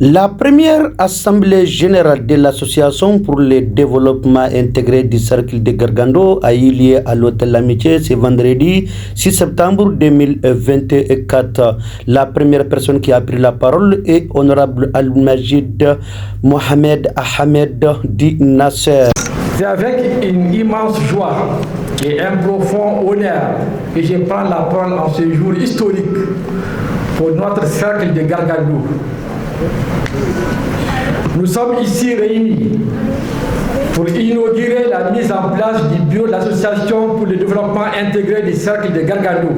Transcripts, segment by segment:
La première assemblée générale de l'Association pour le développement intégré du cercle de Gargando a eu lieu à l'hôtel L'Amitié ce vendredi 6 septembre 2024. La première personne qui a pris la parole est honorable Al-Majid Mohamed Ahmed Di Nasser. C'est avec une immense joie et un profond honneur que je prends la parole en ce jour historique pour notre cercle de Gargando. Nous sommes ici réunis pour inaugurer la mise en place du bureau de l'association pour le développement intégré des cercles de Gargando.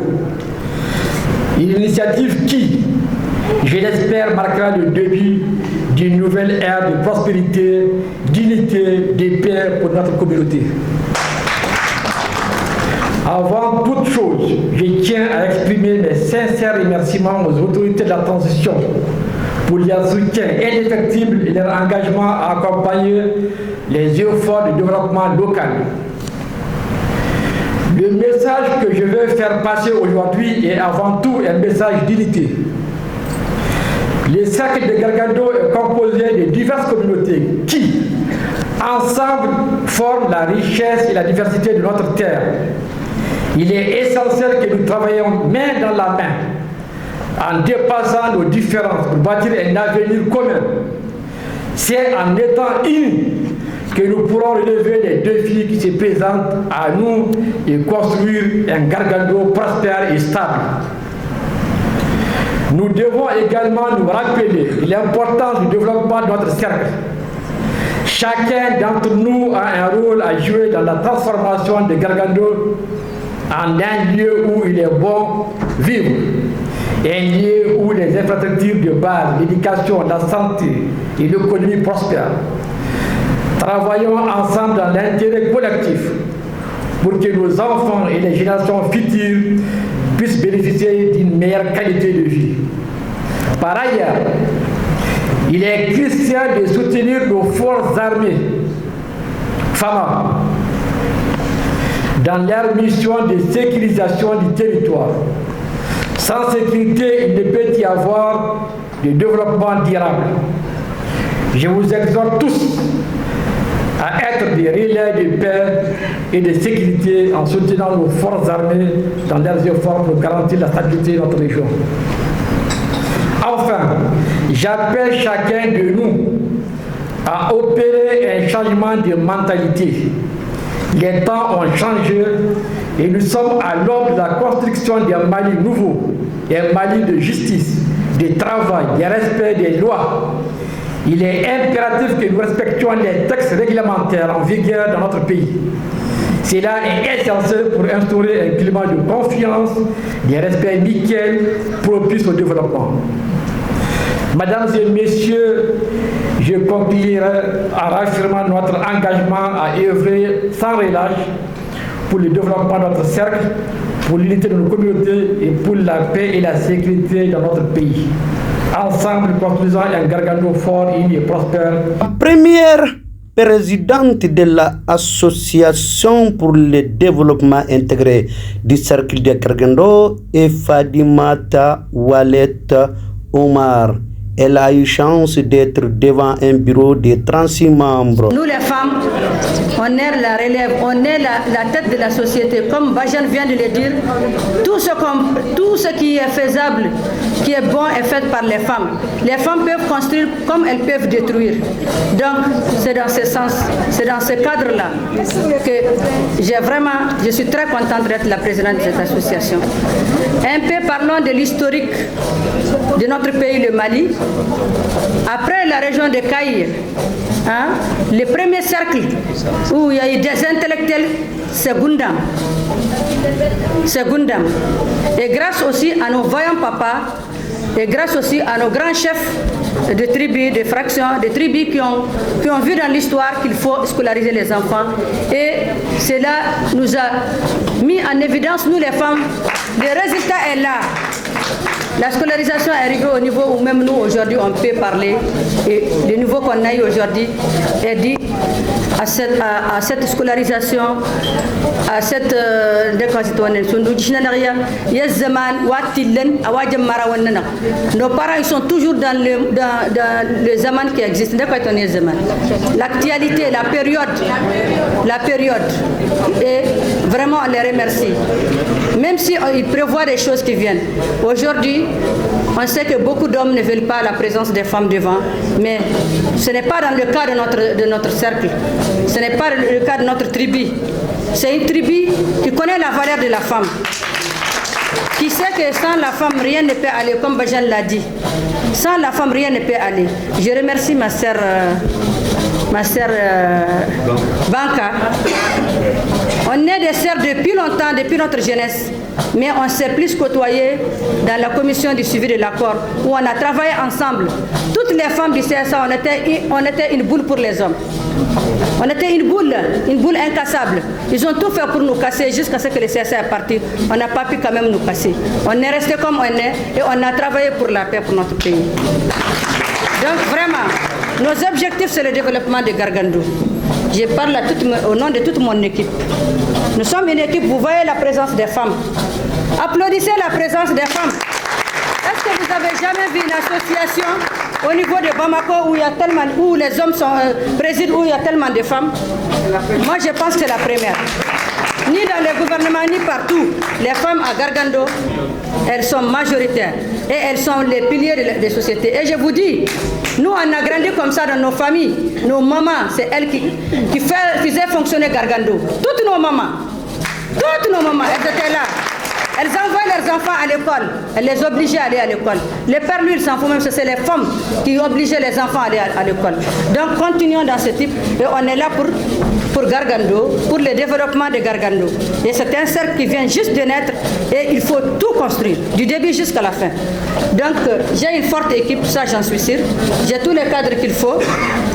Une initiative qui, je l'espère, marquera le début d'une nouvelle ère de prospérité, d'unité, de paix pour notre communauté. Avant toute chose, je tiens à exprimer mes sincères remerciements aux autorités de la transition pour leur soutien indéfectible et leur engagement à accompagner les efforts de développement local. Le message que je veux faire passer aujourd'hui est avant tout un message d'unité. Le cercle de Gargando est composé de diverses communautés qui, ensemble, forment la richesse et la diversité de notre terre. Il est essentiel que nous travaillions main dans la main, en dépassant nos différences pour bâtir un avenir commun. C'est en étant unis que nous pourrons relever les défis qui se présentent à nous et construire un Gargando prospère et stable. Nous devons également nous rappeler l'importance du développement de notre cercle. Chacun d'entre nous a un rôle à jouer dans la transformation de Gargando en un lieu où il est bon vivre. Un lieu où les infrastructures de base, l'éducation, la santé et l'économie prospèrent. Travaillons ensemble dans l'intérêt collectif pour que nos enfants et les générations futures puissent bénéficier d'une meilleure qualité de vie. Par ailleurs, il est crucial de soutenir nos forces armées, FAMA, dans leur mission de sécurisation du territoire. Sans sécurité, il ne peut y avoir de développement durable. Je vous exhorte tous à être des relais de paix et de sécurité en soutenant nos forces armées dans leurs efforts pour garantir la stabilité de notre région. Enfin, j'appelle chacun de nous à opérer un changement de mentalité. Les temps ont changé et nous sommes à l'aube de la construction d'un Mali nouveau, un Mali de justice, de travail, de respect des lois. Il est impératif que nous respections les textes réglementaires en vigueur dans notre pays. Cela est essentiel pour instaurer un climat de confiance, de respect mutuel propice au développement. Mesdames et messieurs, je conclurai en réaffirmant notre engagement à œuvrer sans relâche pour le développement de notre cercle, pour l'unité de nos communautés et pour la paix et la sécurité dans notre pays. Ensemble, construisons un Gargando fort, uni et prospère. La première présidente de l'Association pour le développement intégré du cercle de Gargando est Fadimata Walet Omar. Elle a eu chance d'être devant un bureau de 36 membres. Nous les femmes, on est la relève, on est la tête de la société. Comme Bajan vient de le dire, tout ce qui est faisable, qui est bon est fait par les femmes. Les femmes peuvent construire comme elles peuvent détruire. Donc c'est dans ce sens, c'est dans ce cadre-là que je suis très contente d'être la présidente de cette association. Un peu parlons de l'historique de notre pays, le Mali. Après la région de Caïr, le premier cercle où il y a eu des intellectuels, c'est Gundam. Et grâce aussi à nos vaillants papas, et grâce aussi à nos grands chefs de tribus, de fractions, de tribus qui ont vu dans l'histoire qu'il faut scolariser les enfants. Et cela nous a mis en évidence, nous les femmes, le résultat est là. La scolarisation est arrivée au niveau où même nous aujourd'hui on peut parler. Et le niveau qu'on a eu aujourd'hui est dit à cette scolarisation, à cette nos parents ils sont toujours dans le zaman qui existe. L'actualité, la période. Et vraiment on les remercie. Même si ils prévoient des choses qui viennent. Aujourd'hui, on sait que beaucoup d'hommes ne veulent pas la présence des femmes devant, mais ce n'est pas dans le cas de notre cercle, ce n'est pas le cas de notre tribu. C'est une tribu qui connaît la valeur de la femme, qui sait que sans la femme, rien ne peut aller, comme Bajan l'a dit. Sans la femme, rien ne peut aller. Je remercie ma sœur Banka. On est des sœurs depuis longtemps, depuis notre jeunesse, mais on s'est plus côtoyés dans la commission du suivi de l'accord, où on a travaillé ensemble. Toutes les femmes du CSA, on était une boule pour les hommes. On était une boule incassable. Ils ont tout fait pour nous casser jusqu'à ce que le CSA est parti. On n'a pas pu quand même nous casser. On est resté comme on est et on a travaillé pour la paix pour notre pays. Donc vraiment, nos objectifs c'est le développement de Gargandou. Je parle au nom de toute mon équipe. Nous sommes une équipe, vous voyez la présence des femmes. Applaudissez la présence des femmes. Est-ce que vous avez jamais vu une association au niveau de Bamako où les hommes président, où il y a tellement de femmes? Moi je pense que c'est la première. Ni dans le gouvernement, ni partout. Les femmes à Gargando, elles sont majoritaires. Et elles sont les piliers des sociétés. Et je vous dis, nous on a grandi comme ça dans nos familles. Nos mamans, c'est elles qui faisaient fonctionner Gargando. Toutes nos mamans, elles étaient là. Elles envoient leurs enfants à l'école. Elles les obligeaient à aller à l'école. Les pères, lui, ils s'en foutent même, c'est les femmes qui obligeaient les enfants à aller à l'école. Donc, continuons dans ce type. Et on est là pour Gargando, pour le développement de Gargando. Et c'est un cercle qui vient juste de naître et il faut tout construire, du début jusqu'à la fin. Donc, j'ai une forte équipe, ça j'en suis sûre. J'ai tous les cadres qu'il faut.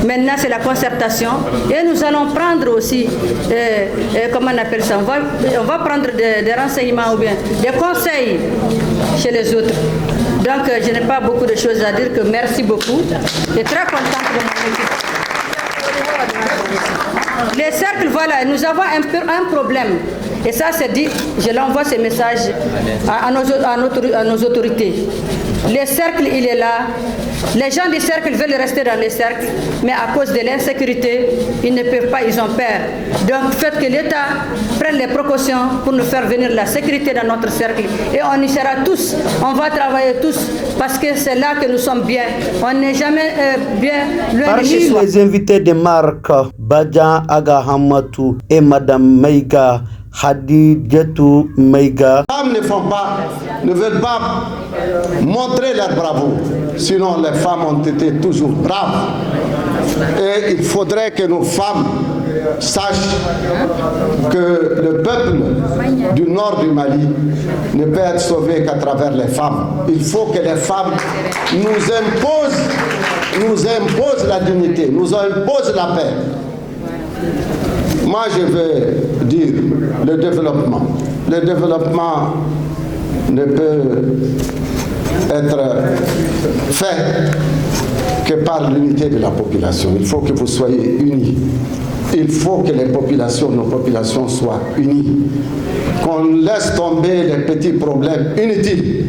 Maintenant, c'est la concertation. Et nous allons prendre aussi, comment on appelle ça, on va prendre des renseignements ou bien des conseils chez les autres. Donc, je n'ai pas beaucoup de choses à dire que merci beaucoup. Je suis très contente de mon équipe. Les cercles, voilà, nous avons un problème. Et ça, c'est dit, je l'envoie ce message à nos autorités. Le cercle, il est là. Les gens du cercle veulent rester dans les cercles, mais à cause de l'insécurité, ils ne peuvent pas, ils ont peur. Donc, faites que l'État prenne les précautions pour nous faire venir la sécurité dans notre cercle. Et on y sera tous, on va travailler tous, parce que c'est là que nous sommes bien. On n'est jamais bien loin de chez soi. Parmi les invités de marque, Badjan Aga Hamatou et Madame Maïga Hadijatou Maïga. Les femmes ne veulent pas montrer leur bravoure, sinon les femmes ont été toujours braves. Et il faudrait que nos femmes sachent que le peuple du nord du Mali ne peut être sauvé qu'à travers les femmes. Il faut que les femmes nous imposent la dignité, nous imposent la paix. Moi, je vais dire le développement. Le développement ne peut être fait que par l'unité de la population. Il faut que vous soyez unis. Il faut que nos populations soient unies. Qu'on laisse tomber les petits problèmes inutiles.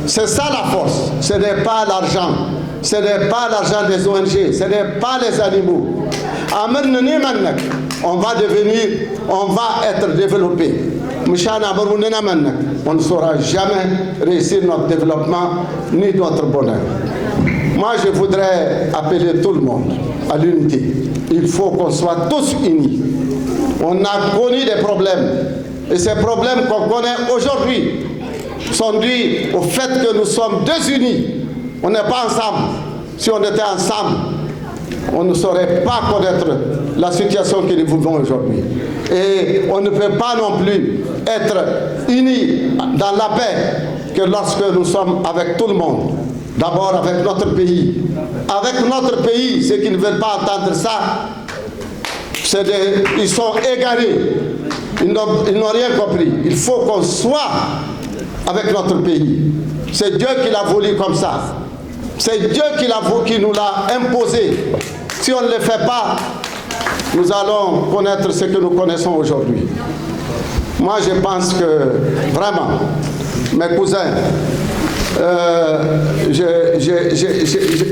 C'est ça la force. Ce n'est pas l'argent. Ce n'est pas l'argent des ONG. Ce n'est pas les animaux. On va être développé. On ne saura jamais réussir notre développement ni notre bonheur. Moi, je voudrais appeler tout le monde à l'unité. Il faut qu'on soit tous unis. On a connu des problèmes. Et ces problèmes qu'on connaît aujourd'hui sont dus au fait que nous sommes désunis. On n'est pas ensemble. Si on était ensemble, on ne saurait pas connaître la situation que nous vivons aujourd'hui. Et on ne peut pas non plus être unis dans la paix que lorsque nous sommes avec tout le monde. D'abord avec notre pays. Avec notre pays, ceux qui ne veulent pas entendre ça, ils sont égarés. Ils n'ont rien compris. Il faut qu'on soit avec notre pays. C'est Dieu qui l'a voulu comme ça. C'est Dieu qui nous l'a imposé. Si on ne le fait pas, nous allons connaître ce que nous connaissons aujourd'hui. Moi, je pense que, vraiment, mes cousins,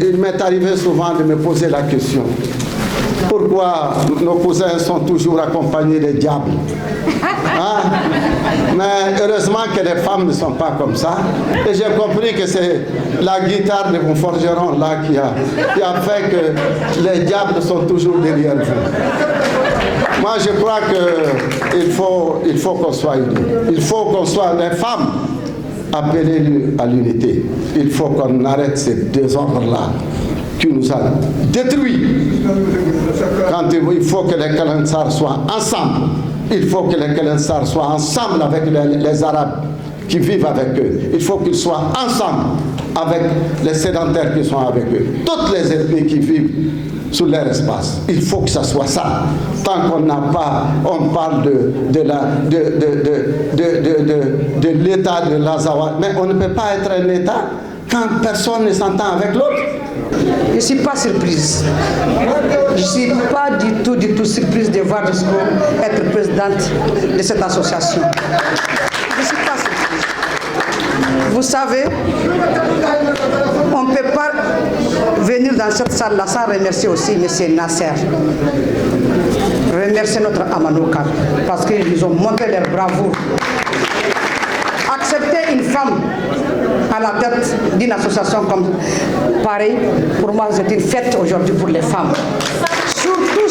il m'est arrivé souvent de me poser la question. Pourquoi nos cousins sont toujours accompagnés des diables? Hein? Mais heureusement que les femmes ne sont pas comme ça. Et j'ai compris que c'est la guitare de mon forgeron là qui a fait que les diables sont toujours derrière vous. Moi, je crois qu'il faut qu'on soit unis. Il faut qu'on soit les femmes appelées à l'unité. Il faut qu'on arrête ces désordres-là qui nous a détruits. Quand il faut que les Kalansars soient ensemble, il faut que les Kalansars soient ensemble avec les Arabes qui vivent avec eux. Il faut qu'ils soient ensemble avec les sédentaires qui sont avec eux. Toutes les ethnies qui vivent sur leur espace. Il faut que ça soit ça. Tant qu'on n'a pas, on parle de l'état de l'Azawad. Mais on ne peut pas être un état quand personne ne s'entend avec l'autre. Je ne suis pas surprise. Je ne suis pas du tout surprise de voir Disco être présidente de cette association. Je ne suis pas surprise. Vous savez, on ne peut pas venir dans cette salle-là sans remercier aussi M. Nasser. Remercier notre Amanouka parce qu'ils nous ont montré leur bravoure. Accepter une femme à la tête d'une association comme pareil, pour moi c'est une fête aujourd'hui pour les femmes. Surtout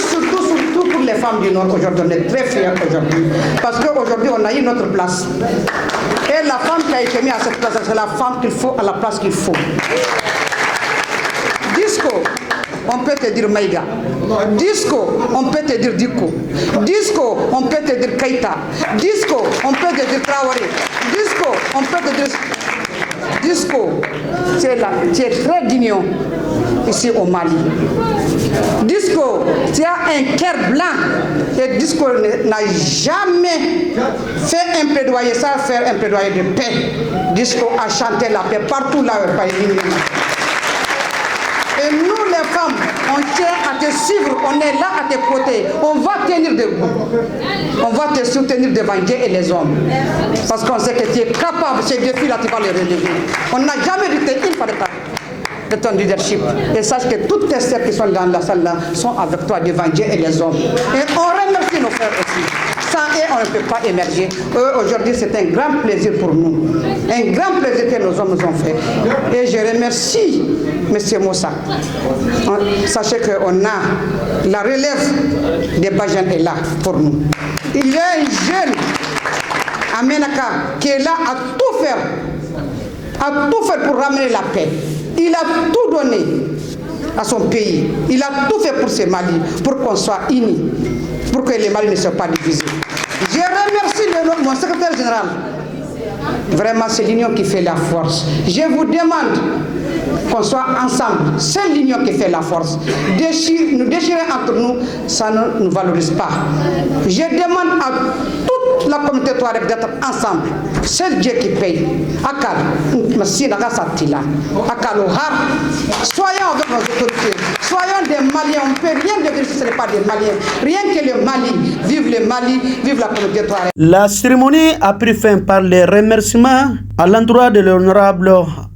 pour les femmes du Nord aujourd'hui, on est très fiers aujourd'hui. Parce qu'aujourd'hui on a eu notre place. Et la femme qui a été mise à cette place, c'est la femme qu'il faut à la place qu'il faut. Disco, on peut te dire Maïga. Disco, on peut te dire Diko. Disco, on peut te dire Keïta. Disco, on peut te dire Traoré. Disco, on peut te dire... Disco, tu es très digne ici au Mali. Disco, tu as un cœur blanc. Et Disco n'a jamais fait un plaidoyer sans faire un plaidoyer de paix. Disco a chanté la paix partout là où il est. Et nous les femmes, on tient à te suivre, on est là à tes côtés. On va tenir debout. On va te soutenir devant Dieu et les hommes. Parce qu'on sait que tu es capable, ces défis-là, tu vas les relever. On n'a jamais douté une fois de ton leadership. Et sache que toutes tes sœurs qui sont dans la salle là sont avec toi devant Dieu et les hommes. Et on remercie nos frères aussi. Sans eux, on ne peut pas émerger. Aujourd'hui, c'est un grand plaisir pour nous. Un grand plaisir que nos hommes nous ont fait. Et je remercie M. Moussa. Sachez qu'on a la relève des Bajan est là pour nous. Il y a un jeune Amenaka qui est là à tout faire pour ramener la paix. Il a tout donné à son pays. Il a tout fait pour ce Mali, pour qu'on soit unis, pour que les Mali ne soient pas divisés. Je remercie mon secrétaire général. Vraiment, c'est l'union qui fait la force. Je vous demande qu'on soit ensemble. C'est l'union qui fait la force. Nous déchirer entre nous, ça ne nous valorise pas. Je demande à toute la communauté touareg d'être ensemble. C'est Dieu qui paye. Soyons avec nos autorités. Soyons des Maliens. On ne peut rien devenir si ce n'est pas des Maliens. Rien que le Mali. Vive le Mali. Vive la communauté touareg. La cérémonie a pris fin par les remerciements à l'endroit de l'honorable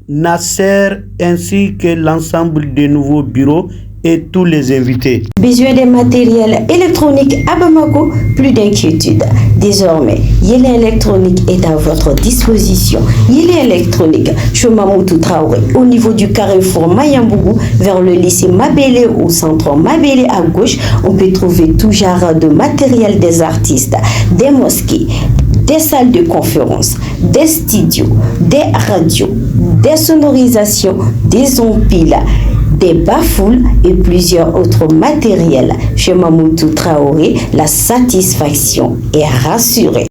Nasser ainsi que l'ensemble des nouveaux bureaux et tous les invités. Besoin des matériels électroniques à Bamako, plus d'inquiétude. Désormais, Yélé Électronique est à votre disposition. Yélé Électronique, Chomamoutou Traoré, au niveau du carrefour Mayambougou, vers le lycée Mabélé au centre Mabélé à gauche, on peut trouver tout genre de matériel des artistes, des mosquées, des salles de conférence, des studios, des radios, des sonorisations, des empiles, des bafoules et plusieurs autres matériels. Chez Mamoutou Traoré, la satisfaction est rassurée.